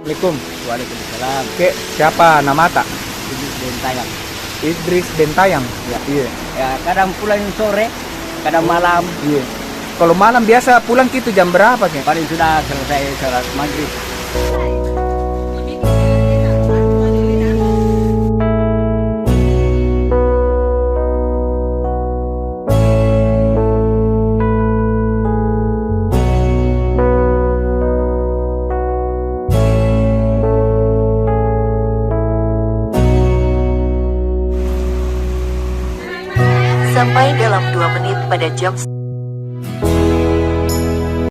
Assalamualaikum. Waalaikumsalam. Oke, siapa nama tak? Idris Bentayang. Idris Bentayang. Ya. Iya. Ya, kadang pulang sore, kadang malam. Iya. Kalau malam biasa pulang gitu jam berapa, Kek? Paling sudah selesai sholat maghrib. Sampai dalam 2 menit pada jam